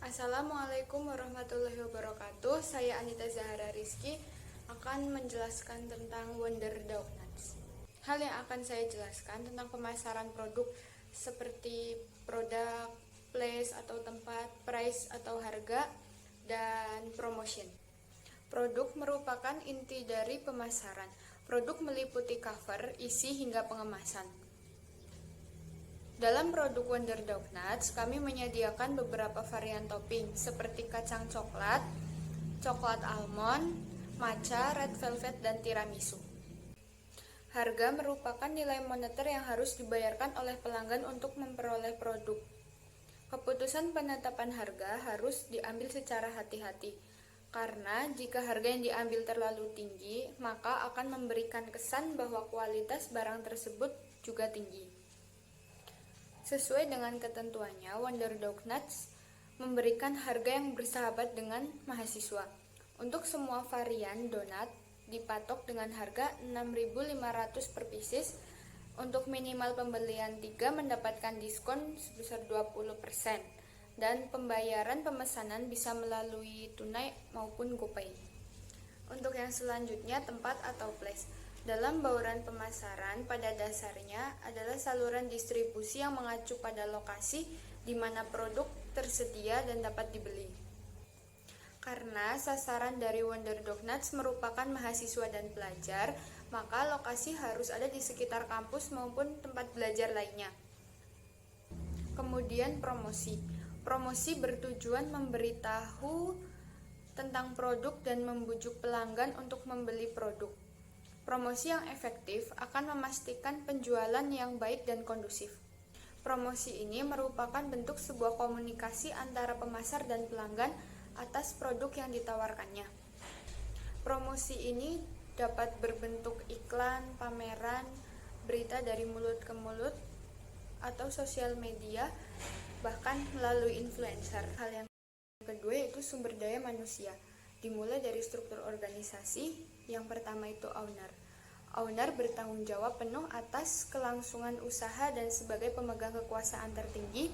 Assalamualaikum warahmatullahi wabarakatuh. Saya Anita Zahara Rizky akan menjelaskan tentang Wonder Donuts. Hal yang akan saya jelaskan tentang pemasaran produk seperti produk, place atau tempat, price atau harga, dan promotion. Produk merupakan inti dari pemasaran. Produk meliputi cover, isi hingga pengemasan. Dalam produk Wonder Donuts, kami menyediakan beberapa varian topping seperti kacang coklat, coklat almond, matcha, red velvet, dan tiramisu. Harga merupakan nilai moneter yang harus dibayarkan oleh pelanggan untuk memperoleh produk. Keputusan penetapan harga harus diambil secara hati-hati, karena jika harga yang diambil terlalu tinggi, maka akan memberikan kesan bahwa kualitas barang tersebut juga tinggi. Sesuai dengan ketentuannya, Wonder Donuts memberikan harga yang bersahabat dengan mahasiswa. Untuk semua varian donat dipatok dengan harga 6.500 per pieces. Untuk minimal pembelian 3 mendapatkan diskon sebesar 20%. Dan pembayaran pemesanan bisa melalui tunai maupun GoPay. Untuk yang selanjutnya, tempat atau place. Dalam bauran pemasaran, pada dasarnya adalah saluran distribusi yang mengacu pada lokasi di mana produk tersedia dan dapat dibeli. Karena sasaran dari Wonder Donuts merupakan mahasiswa dan pelajar, maka lokasi harus ada di sekitar kampus maupun tempat belajar lainnya. Kemudian promosi. Promosi bertujuan memberitahu tentang produk dan membujuk pelanggan untuk membeli produk. Promosi yang efektif akan memastikan penjualan yang baik dan kondusif. Promosi ini merupakan bentuk sebuah komunikasi antara pemasar dan pelanggan atas produk yang ditawarkannya. Promosi ini dapat berbentuk iklan, pameran, berita dari mulut ke mulut, atau sosial media, bahkan melalui influencer. Hal yang kedua yaitu sumber daya manusia. Dimulai dari struktur organisasi. Yang pertama itu owner. Owner bertanggung jawab penuh atas kelangsungan usaha dan sebagai pemegang kekuasaan tertinggi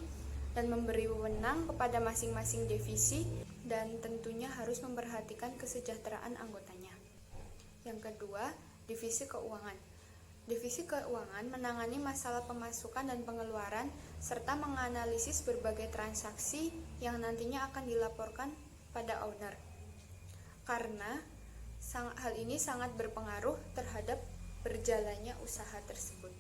dan memberi wewenang kepada masing-masing divisi dan tentunya harus memperhatikan kesejahteraan anggotanya. Yang kedua, divisi keuangan. Divisi keuangan menangani masalah pemasukan dan pengeluaran serta menganalisis berbagai transaksi yang nantinya akan dilaporkan pada owner. Karena hal ini sangat berpengaruh terhadap berjalannya usaha tersebut.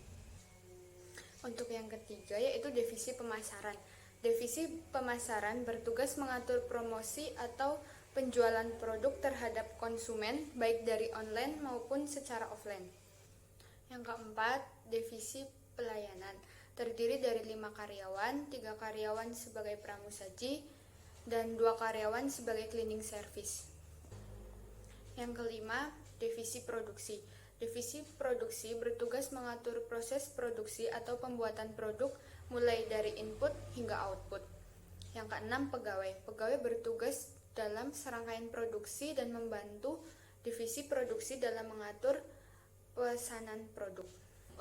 Untuk yang ketiga yaitu divisi pemasaran. Divisi pemasaran bertugas mengatur promosi atau penjualan produk terhadap konsumen baik dari online maupun secara offline. Yang keempat, divisi pelayanan. Terdiri dari 5 karyawan, 3 karyawan sebagai pramusaji, dan 2 karyawan sebagai cleaning service. Yang kelima, divisi produksi. Divisi produksi bertugas mengatur proses produksi atau pembuatan produk mulai dari input hingga output. Yang keenam, pegawai. Pegawai bertugas dalam serangkaian produksi dan membantu divisi produksi dalam mengatur pesanan produk.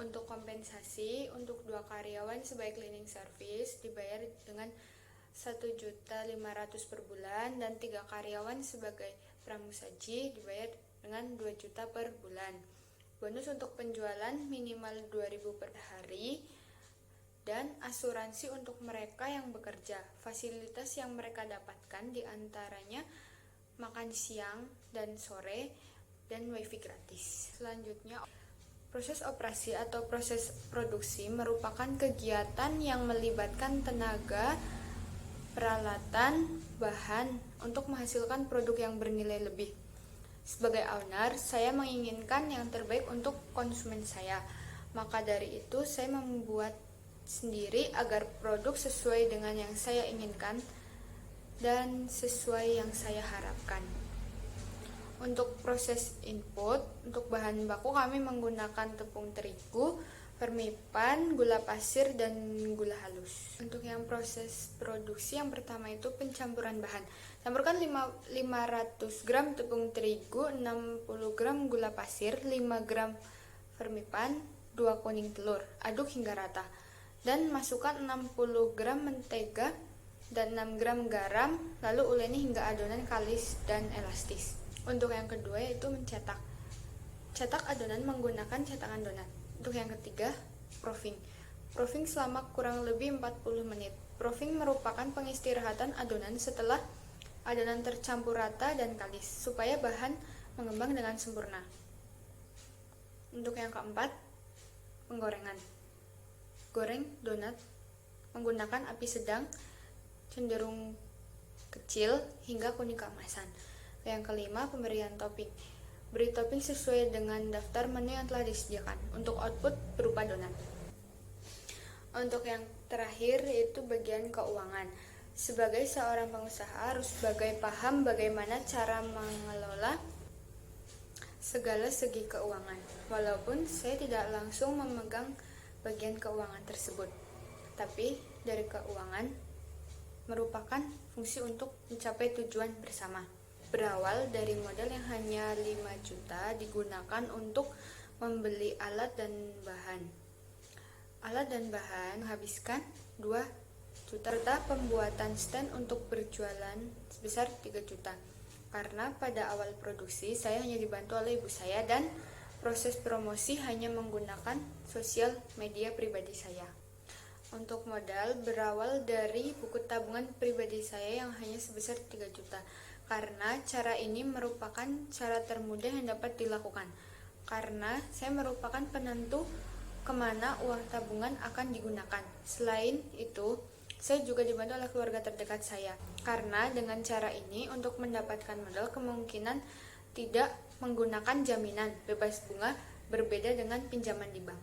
Untuk kompensasi, untuk 2 karyawan sebagai cleaning service dibayar dengan 1.500.000 per bulan dan 3 karyawan sebagai pramusaji dibayar dengan 2 juta per bulan. Bonus untuk penjualan minimal 2.000 per hari dan asuransi untuk mereka yang bekerja. Fasilitas yang mereka dapatkan diantaranya makan siang dan sore dan wifi gratis. Selanjutnya, proses operasi atau proses produksi merupakan kegiatan yang melibatkan tenaga, peralatan, bahan untuk menghasilkan produk yang bernilai lebih. Sebagai owner, saya menginginkan yang terbaik untuk konsumen saya. Maka dari itu, saya membuat sendiri agar produk sesuai dengan yang saya inginkan dan sesuai yang saya harapkan. Untuk proses input, untuk bahan baku kami menggunakan tepung terigu, vermipan, gula pasir, dan gula halus. Untuk yang proses produksi, yang pertama itu pencampuran bahan. Campurkan 500 gram tepung terigu, 60 gram gula pasir, 5 gram vermipan, 2 kuning telur. Aduk hingga rata. Dan masukkan 60 gram mentega dan 6 gram garam, lalu uleni hingga adonan kalis dan elastis. Untuk yang kedua yaitu mencetak. Cetak adonan menggunakan cetakan donat. Untuk yang ketiga, proofing. Proofing selama kurang lebih 40 menit. Proofing merupakan pengistirahatan adonan setelah adonan tercampur rata dan kalis, supaya bahan mengembang dengan sempurna. Untuk yang keempat, penggorengan. Goreng donat menggunakan api sedang, cenderung kecil hingga kuning keemasan. Yang kelima, pemberian topping. Beri topping sesuai dengan daftar menu yang telah disediakan untuk output berupa donat. Untuk yang terakhir yaitu bagian keuangan. Sebagai seorang pengusaha harus paham bagaimana cara mengelola segala segi keuangan. Walaupun saya tidak langsung memegang bagian keuangan tersebut, tapi dari keuangan merupakan fungsi untuk mencapai tujuan bersama. Berawal dari modal yang hanya 5 juta digunakan untuk membeli alat dan bahan. Alat dan bahan menghabiskan 2 juta, serta pembuatan stand untuk berjualan sebesar 3 juta. Karena pada awal produksi saya hanya dibantu oleh ibu saya dan proses promosi hanya menggunakan sosial media pribadi saya. Untuk modal berawal dari buku tabungan pribadi saya yang hanya sebesar 3 juta. Karena cara ini merupakan cara termudah yang dapat dilakukan. Karena saya merupakan penentu kemana uang tabungan akan digunakan. Selain itu, saya juga dibantu oleh keluarga terdekat saya. Karena dengan cara ini untuk mendapatkan modal kemungkinan tidak menggunakan jaminan bebas bunga, berbeda dengan pinjaman di bank.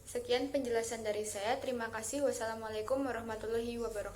Sekian penjelasan dari saya. Terima kasih. Wassalamualaikum warahmatullahi wabarakatuh.